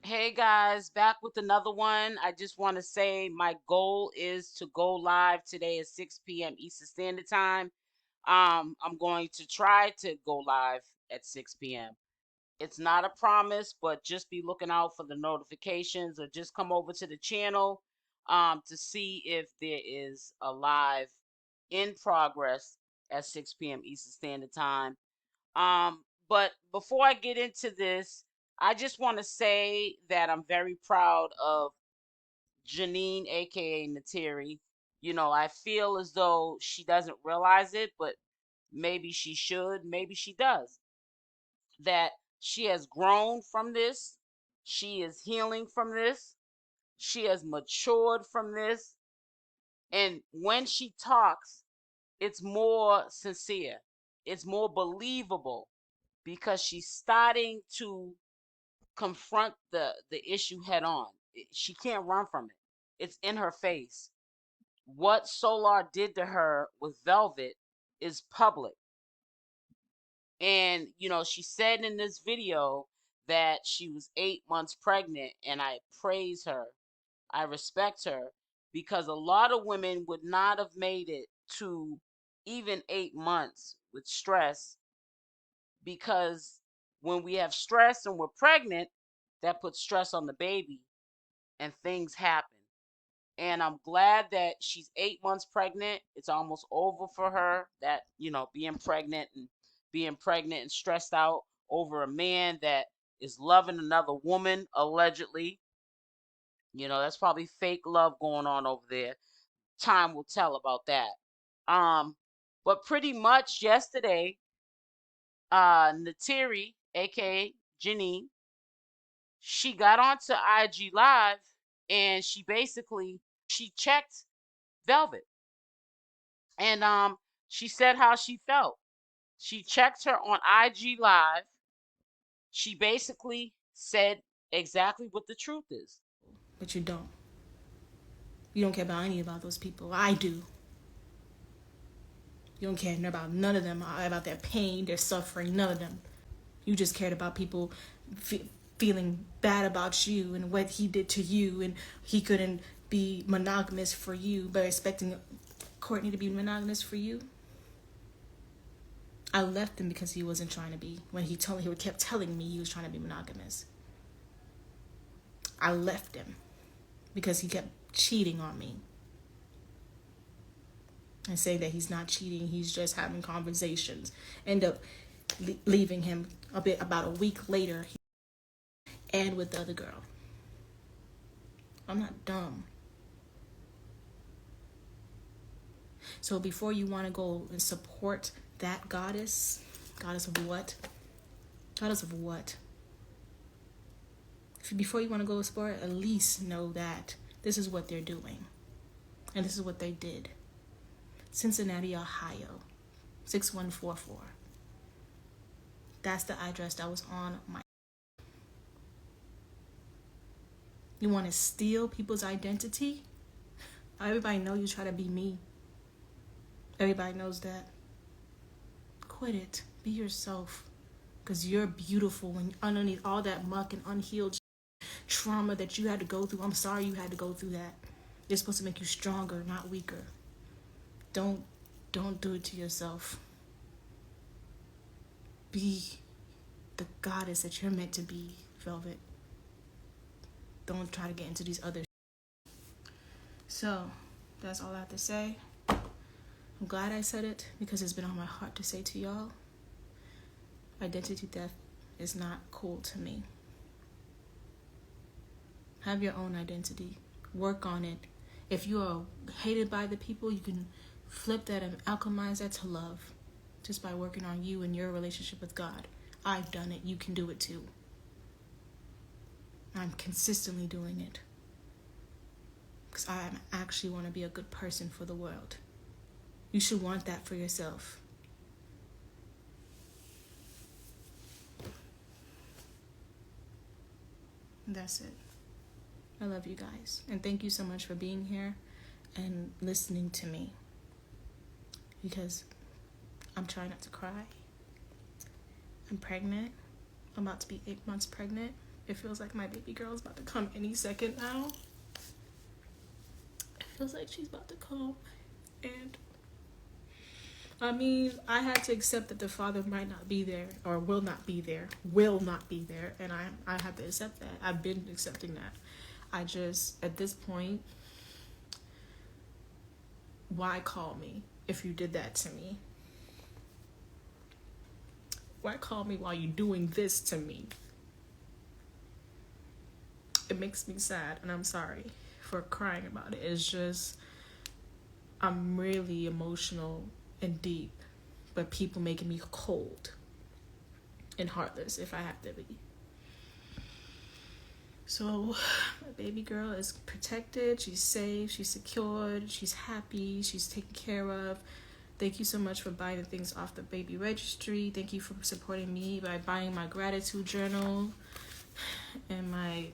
Hey guys, back with another one. I just want to say my goal is to go live today at 6 p.m. Eastern Standard Time. I'm going to try to go live at 6 p.m. It's not a promise, but just be looking out for the notifications or just come over to the channel to see if there is a live in progress at 6 p.m. Eastern Standard Time. But before I get into this, I just want to say that I'm very proud of Janine, aka Neytiri. I feel as though she doesn't realize it, but maybe she should, maybe she does. That she has grown from this, she is healing from this, she has matured from this, and when she talks, it's more sincere, it's more believable because she's starting to confront the issue head on. She can't run from it. It's in her face. What Solar did to her with Velvet is public. And she said in this video that she was 8 months pregnant, and I praise her. I respect her because a lot of women would not have made it to even 8 months with stress, because when we have stress and we're pregnant, that puts stress on the baby and things happen. And I'm glad that she's 8 months pregnant. It's almost over for her, that, being pregnant and stressed out over a man that is loving another woman, allegedly. That's probably fake love going on over there. Time will tell about that. Um, but pretty much yesterday, Neytiri, aka Jenae, she got onto IG Live and she checked Velvet, and she said how she felt. She checked her on IG Live. She basically said exactly what the truth is. But you don't. You don't care about any about those people. I do. You don't care about none of them, about their pain, their suffering, none of them. You just cared about people feeling bad about you and what he did to you, and he couldn't be monogamous for you, but expecting Courtney to be monogamous for you. I left him because he wasn't trying to be. When he kept telling me he was trying to be monogamous. I left him because he kept cheating on me. And say that he's not cheating, he's just having conversations. End up leaving him about a week later, and with the other girl. I'm not dumb. So before you want to go and support that goddess of what? Goddess of what? Before you want to go support, at least know that this is what they're doing. And this is what they did. Cincinnati, Ohio, 6144. That's the address that was on my. You want to steal people's identity? Everybody knows you try to be me. Everybody knows that. Quit it. Be yourself. Because you're beautiful when underneath all that muck and unhealed trauma that you had to go through. I'm sorry you had to go through that. It's supposed to make you stronger, not weaker. Don't do it to yourself. Be the goddess that you're meant to be, Velvet. Don't try to get into these other. So, that's all I have to say. I'm glad I said it because it's been on my heart to say to y'all. Identity theft is not cool to me. Have your own identity. Work on it. If you are hated by the people, you can flip that and alchemize that to love. Just by working on you and your relationship with God. I've done it. You can do it too. I'm consistently doing it. Because I actually want to be a good person for the world. You should want that for yourself. That's it. I love you guys. And thank you so much for being here and listening to me. Because I'm trying not to cry. I'm pregnant. I'm about to be 8 months pregnant. It feels like my baby girl is about to come any second now. It feels like she's about to come. And I mean, I had to accept that the father might not be there or will not be there. Will not be there. And I have to accept that. I've been accepting that. I just, at this point, why call me if you did that to me? Why call me while you're doing this to me? It makes me sad, and I'm sorry for crying about it. It's just, I'm really emotional and deep, but people making me cold and heartless if I have to be. So my baby girl is protected, she's safe, she's secured, she's happy, she's taken care of. Thank you so much for buying the things off the baby registry. Thank you for supporting me by buying my gratitude journal and my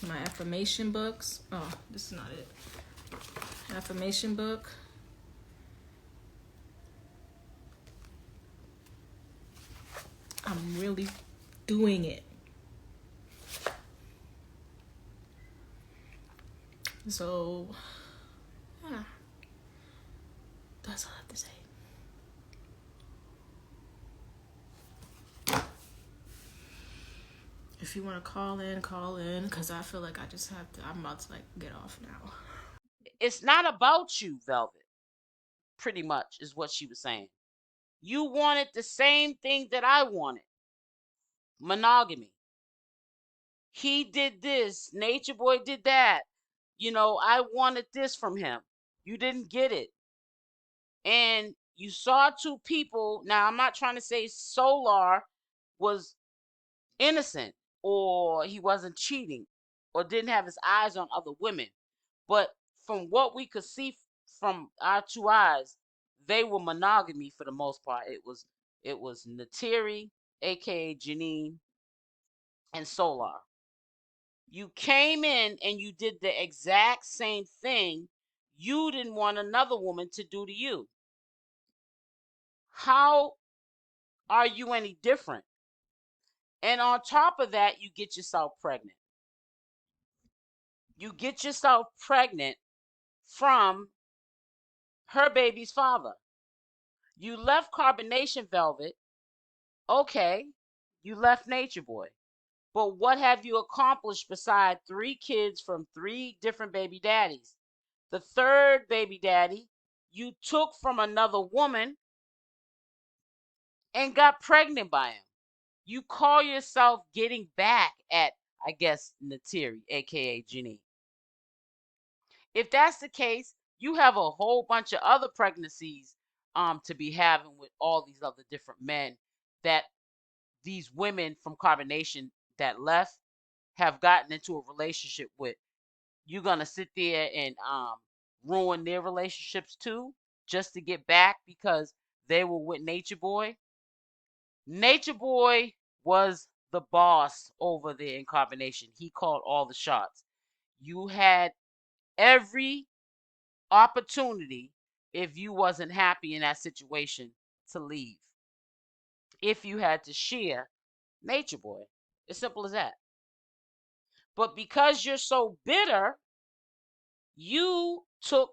affirmation books. Oh, this is not it. Affirmation book. I'm really doing it. So, yeah. That's all I have to say. If you want to call in, because I feel like I just have to, I'm about to like get off now. It's not about you, Velvet. Pretty much is what she was saying. You wanted the same thing that I wanted. Monogamy. He did this. Natureboy did that. You know, I wanted this from him. You didn't get it. And you saw two people. Now, I'm not trying to say Solar was innocent or he wasn't cheating or didn't have his eyes on other women. But from what we could see from our two eyes, they were monogamy for the most part. It was Neytiri, aka Jenae, and Solar. You came in and you did the exact same thing you didn't want another woman to do to you. How are you any different? And on top of that, you get yourself pregnant. You get yourself pregnant from her baby's father. You left Carbonation Velvet. Okay, you left Natureboy. But what have you accomplished beside 3 kids from 3 different baby daddies? The third baby daddy you took from another woman and got pregnant by him. You call yourself getting back at, I guess, Neytiri, aka Jenae. If that's the case, you have a whole bunch of other pregnancies to be having with all these other different men that these women from Carbonation that left have gotten into a relationship with. You're gonna sit there and ruin their relationships too, just to get back because they were with Natureboy. Natureboy was the boss over there in Carbonation. He called all the shots. You had every opportunity, if you wasn't happy in that situation, to leave. If you had to share Natureboy. As simple as that. But because you're so bitter, you took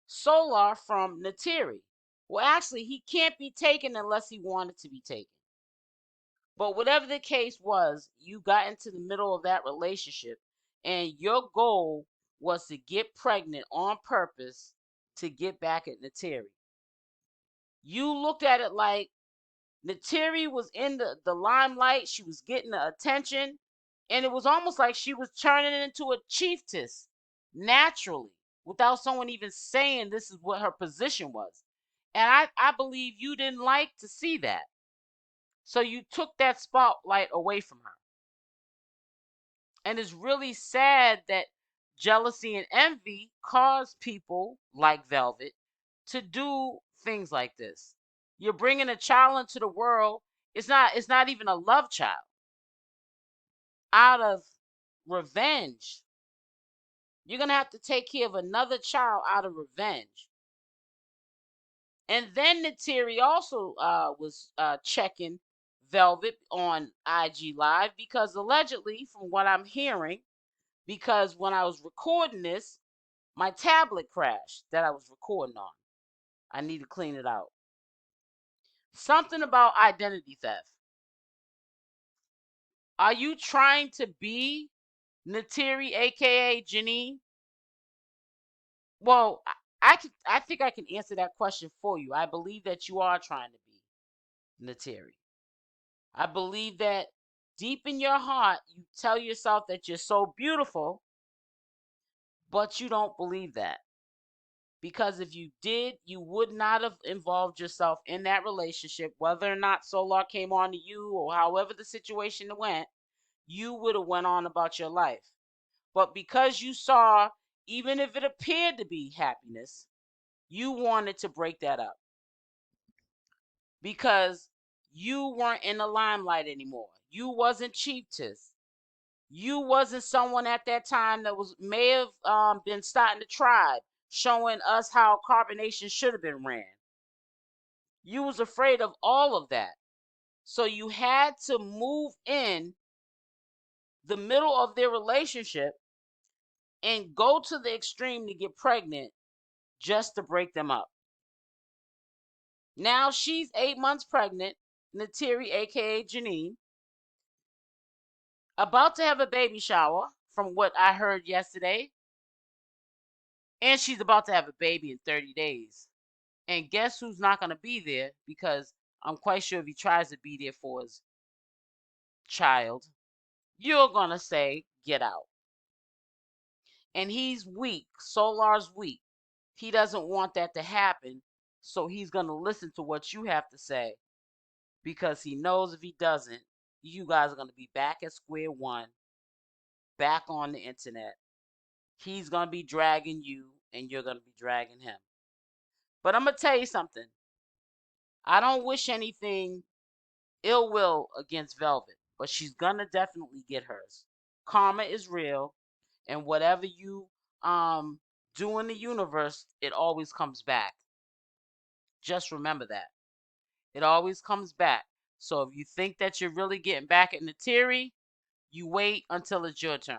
Solar from Neytiri. Well, actually, he can't be taken unless he wanted to be taken. But whatever the case was, you got into the middle of that relationship, and your goal was to get pregnant on purpose to get back at Neytiri. You looked at it like Neytiri was in the limelight, she was getting the attention, and it was almost like she was turning into a chiefess naturally without someone even saying this is what her position was. And I believe you didn't like to see that. So you took that spotlight away from her. And it's really sad that jealousy and envy cause people like Velvet to do things like this. You're bringing a child into the world. It's not even a love child. Out of revenge, you're going to have to take care of another child out of revenge. And then Neytiri also was checking Velvet on IG Live because allegedly, from what I'm hearing, because when I was recording this, my tablet crashed that I was recording on. I need to clean it out. Something about identity theft. Are you trying to be Neytiri, aka Jenae? Well, I think I can answer that question for you. I believe that you are trying to be Neytiri. I believe that deep in your heart, you tell yourself that you're so beautiful, but you don't believe that. Because if you did, you would not have involved yourself in that relationship, whether or not Solar came on to you or however the situation went, you would have went on about your life. But because you saw, even if it appeared to be happiness, you wanted to break that up. Because you weren't in the limelight anymore. You wasn't Chiefess. You wasn't someone at that time that may have been starting the tribe, showing us how carbonation should have been ran. You was afraid of all of that. So you had to move in the middle of their relationship and go to the extreme to get pregnant just to break them up. Now she's 8 months pregnant, Neytiri, aka Jenae, about to have a baby shower, from what I heard yesterday. And she's about to have a baby in 30 days. And guess who's not going to be there? Because I'm quite sure if he tries to be there for his child, you're going to say, get out. And he's weak. Solar's weak. He doesn't want that to happen. So he's going to listen to what you have to say. Because he knows if he doesn't, you guys are going to be back at square one, back on the internet. He's going to be dragging you, and you're going to be dragging him. But I'm going to tell you something. I don't wish anything ill will against Velvet, but she's going to definitely get hers. Karma is real, and whatever you do in the universe, it always comes back. Just remember that. It always comes back. So if you think that you're really getting back at Neytiri, you wait until it's your turn.